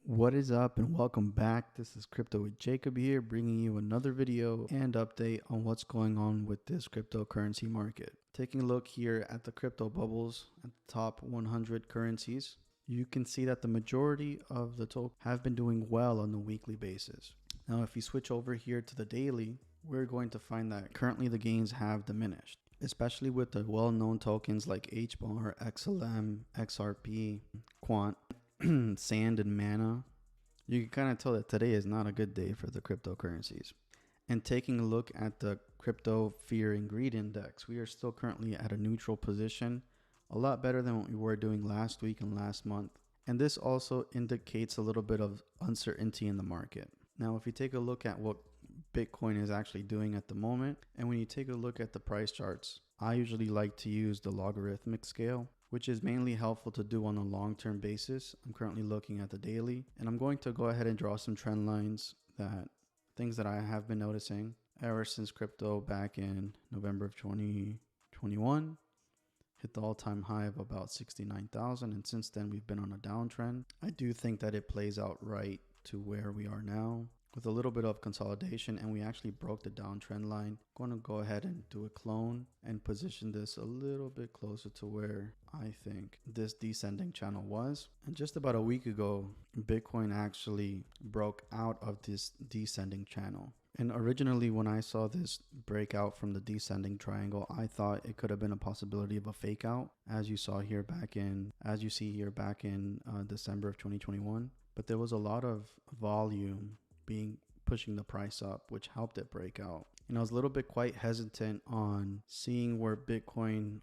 What is up and welcome back. This is Crypto with Jacob here, bringing you another video and update on what's going on with this cryptocurrency market. Taking a look here at the crypto bubbles at the top 100 currencies, you can see that the majority of the tokens have been doing well on a weekly basis. Now, if you switch over here to the daily, we're going to find that currently the gains have diminished, especially with the well-known tokens like HBAR, XLM, XRP, Quant, Sand, and Mana. You can kind of tell that today is not a good day for the cryptocurrencies. And taking a look at the crypto fear and greed index, we are still currently at a neutral position, a lot better than what we were doing last week and last month. And this also indicates a little bit of uncertainty in the market. Now, if you take a look at what Bitcoin is actually doing at the moment, and when you take a look at the price charts, I usually like to use the logarithmic scale, which is mainly helpful to do on a long-term basis. I'm currently looking at the daily, and I'm going to go ahead and draw some trend lines, things that I have been noticing ever since crypto back in November of 2021 hit the all-time high of about 69,000, and since then we've been on a downtrend. I do think that it plays out right to where we are now with a little bit of consolidation, and we actually broke the downtrend line. I'm going to go ahead and do a clone and position this a little bit closer to where I think this descending channel was. And just about a week ago, Bitcoin actually broke out of this descending channel. And originally, when I saw this breakout from the descending triangle, I thought it could have been a possibility of a fake out, as you see here back in December of 2021. But there was a lot of volume pushing the price up, which helped it break out. And I was a little bit quite hesitant on seeing where Bitcoin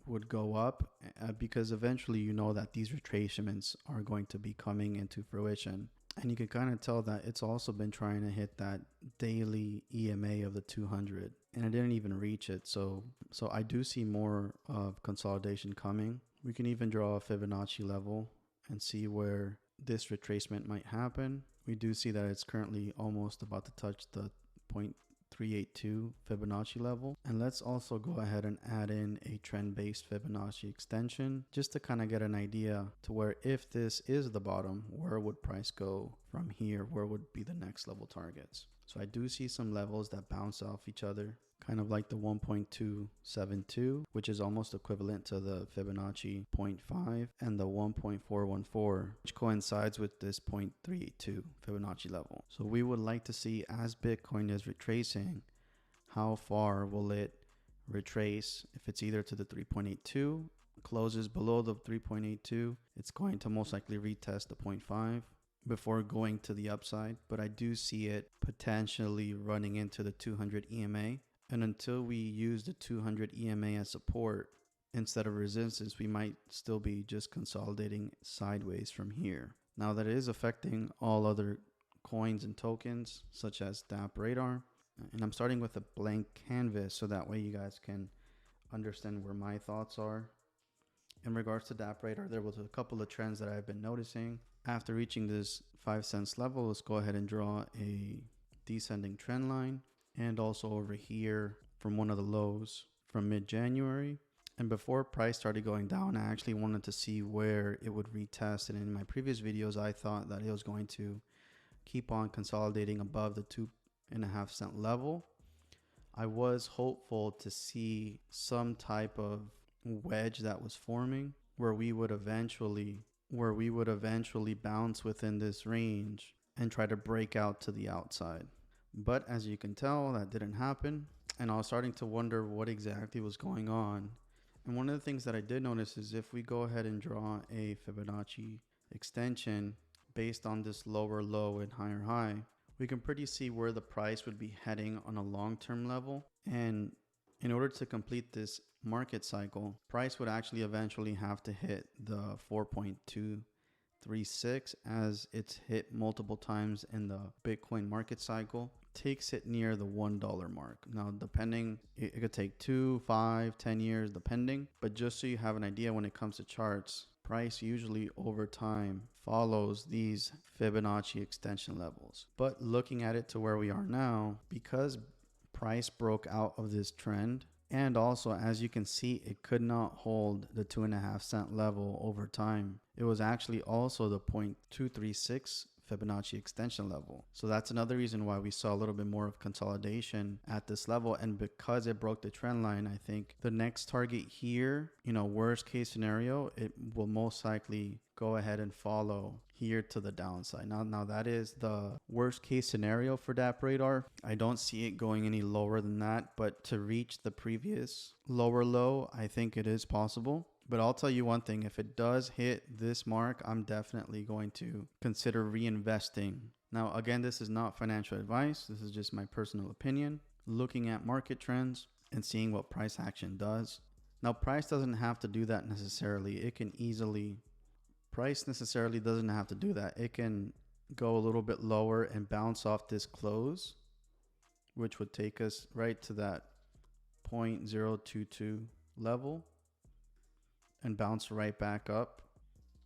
would go up because eventually you know that these retracements are going to be coming into fruition. And you can kind of tell that it's also been trying to hit that daily EMA of the 200, and it didn't even reach it. So I do see more of consolidation coming. We can even draw a Fibonacci level and see where this retracement might happen. We do see that it's currently almost about to touch the 0.382 Fibonacci level. And let's also go ahead and add in a trend-based Fibonacci extension just to kind of get an idea to where, if this is the bottom, where would price go from here? Where would be the next level targets? So I do see some levels that bounce off each other, kind of like the 1.272, which is almost equivalent to the Fibonacci 0.5, and the 1.414, which coincides with this 0.382 Fibonacci level. So we would like to see, as Bitcoin is retracing, how far will it retrace. If it's either to the 3.82, closes below the 3.82, it's going to most likely retest the 0.5 before going to the upside. But I do see it potentially running into the 200 EMA. And until we use the 200 EMA as support instead of resistance, we might still be just consolidating sideways from here. Now, that is affecting all other coins and tokens such as DAP Radar. And I'm starting with a blank canvas so that way you guys can understand where my thoughts are. In regards to DAP Radar, there was a couple of trends that I've been noticing. After reaching this 5 cents level, let's go ahead and draw a descending trend line. And also over here from one of the lows from mid-January. And before price started going down, I actually wanted to see where it would retest. And in my previous videos, I thought that it was going to keep on consolidating above the 2.5 cent level. I was hopeful to see some type of wedge that was forming where we would eventually bounce within this range and try to break out to the outside. But as you can tell, that didn't happen, and I was starting to wonder what exactly was going on. And one of the things that I did notice is if we go ahead and draw a Fibonacci extension based on this lower low and higher high, we can pretty see where the price would be heading on a long-term level. And in order to complete this market cycle, price would actually eventually have to hit the 4.236, as it's hit multiple times in the Bitcoin market cycle. Takes it near the $1 mark. Now, depending, it could take 2, 5, 10 years, depending. But just so you have an idea, when it comes to charts, price usually over time follows these Fibonacci extension levels. But looking at it to where we are now, because price broke out of this trend, and also, as you can see, it could not hold the 2.5 cent level over time. it was actually also the 0.236 Fibonacci extension level. So that's another reason why we saw a little bit more of consolidation at this level. And because it broke the trend line, I think the next target here, worst case scenario, it will most likely go ahead and follow here to the downside. Now that is the worst case scenario for DappRadar. I don't see it going any lower than that, but to reach the previous lower low, I think it is possible. But I'll tell you one thing, if it does hit this mark, I'm definitely going to consider reinvesting. Now, again, this is not financial advice. This is just my personal opinion, looking at market trends and seeing what price action does. Now, price doesn't have to do that necessarily. Price necessarily doesn't have to do that. It can go a little bit lower and bounce off this close, which would take us right to that 0.022 level, and bounce right back up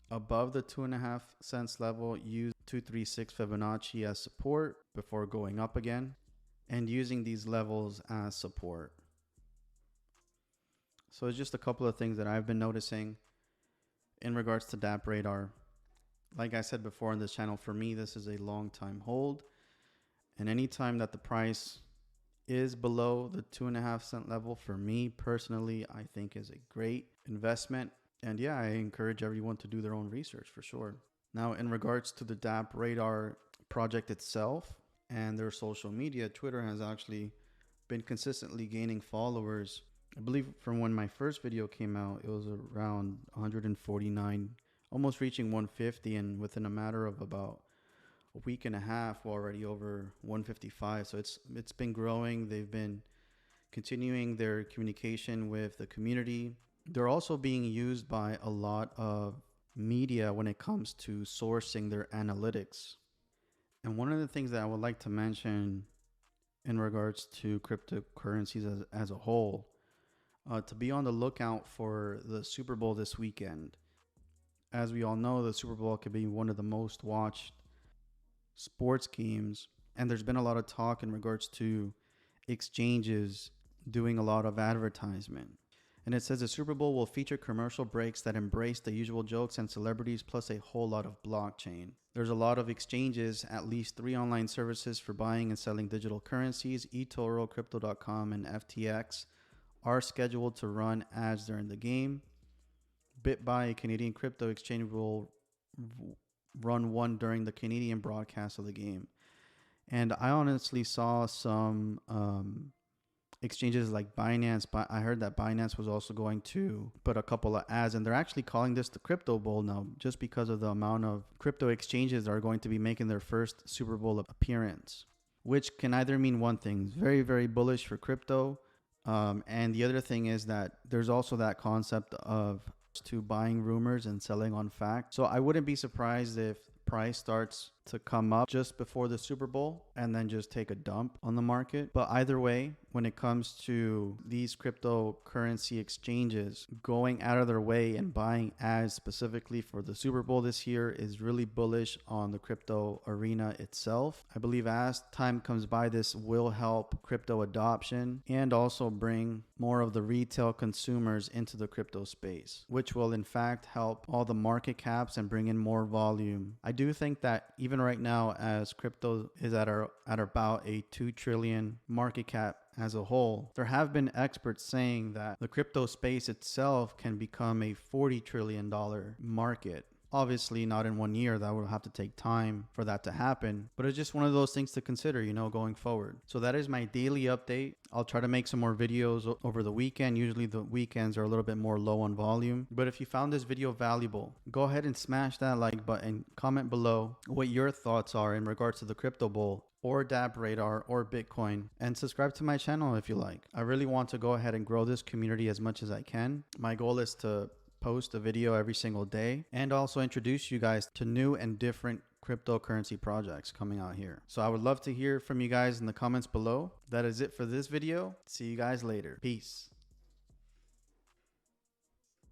above the 2.5 cents level. Use 236 Fibonacci as support before going up again, and using these levels as support. So it's just a couple of things that I've been noticing in regards to DappRadar. Like I said before on this channel, for me, this is a long time hold, and anytime that the price is below the 2.5 cent level, for me personally, I think is a great investment. And yeah, I encourage everyone to do their own research for sure. Now, in regards to the DappRadar project itself and their social media, Twitter has actually been consistently gaining followers. I believe from when my first video came out, it was around 149, almost reaching 150, and within a matter of about a week and a half, we're already over 155. So it's been growing. They've been continuing their communication with the community. They're also being used by a lot of media when it comes to sourcing their analytics. And one of the things that I would like to mention in regards to cryptocurrencies as a whole, to be on the lookout for the Super Bowl this weekend. As we all know, the Super Bowl could be one of the most watched sports games, and there's been a lot of talk in regards to exchanges doing a lot of advertisement. And it says the Super Bowl will feature commercial breaks that embrace the usual jokes and celebrities, plus a whole lot of blockchain. There's a lot of exchanges, at least 3 online services for buying and selling digital currencies, eToro, Crypto.com, and FTX, are scheduled to run ads during the game. BitBuy, a Canadian crypto exchange, will run one during the Canadian broadcast of the game. And I honestly saw some exchanges like Binance, but I heard that Binance was also going to put a couple of ads, and they're actually calling this the Crypto Bowl now, just because of the amount of crypto exchanges that are going to be making their first Super Bowl appearance, which can either mean one thing, very, very bullish for crypto. And the other thing is that there's also that concept of buying rumors and selling on fact. So I wouldn't be surprised if price starts to come up just before the Super Bowl and then just take a dump on the market. But either way, when it comes to these cryptocurrency exchanges, going out of their way and buying ads specifically for the Super Bowl this year is really bullish on the crypto arena itself. I believe as time comes by, this will help crypto adoption and also bring more of the retail consumers into the crypto space, which will in fact help all the market caps and bring in more volume. I do think that even right now, as crypto is at about a 2 trillion market cap as a whole, there have been experts saying that the crypto space itself can become a $40 trillion market. Obviously not in 1 year, that will have to take time for that to happen, but it's just one of those things to consider, going forward. So that is my daily update. I'll try to make some more videos over the weekend. Usually the weekends are a little bit more low on volume, but if you found this video valuable, go ahead and smash that like button, comment below what your thoughts are in regards to the Crypto Bowl or DappRadar or Bitcoin, and subscribe to my channel if you like. I really want to go ahead and grow this community as much as I can. My goal is to post a video every single day and also introduce you guys to new and different cryptocurrency projects coming out here. So I would love to hear from you guys in the comments below. That is it for this video. See you guys later. Peace.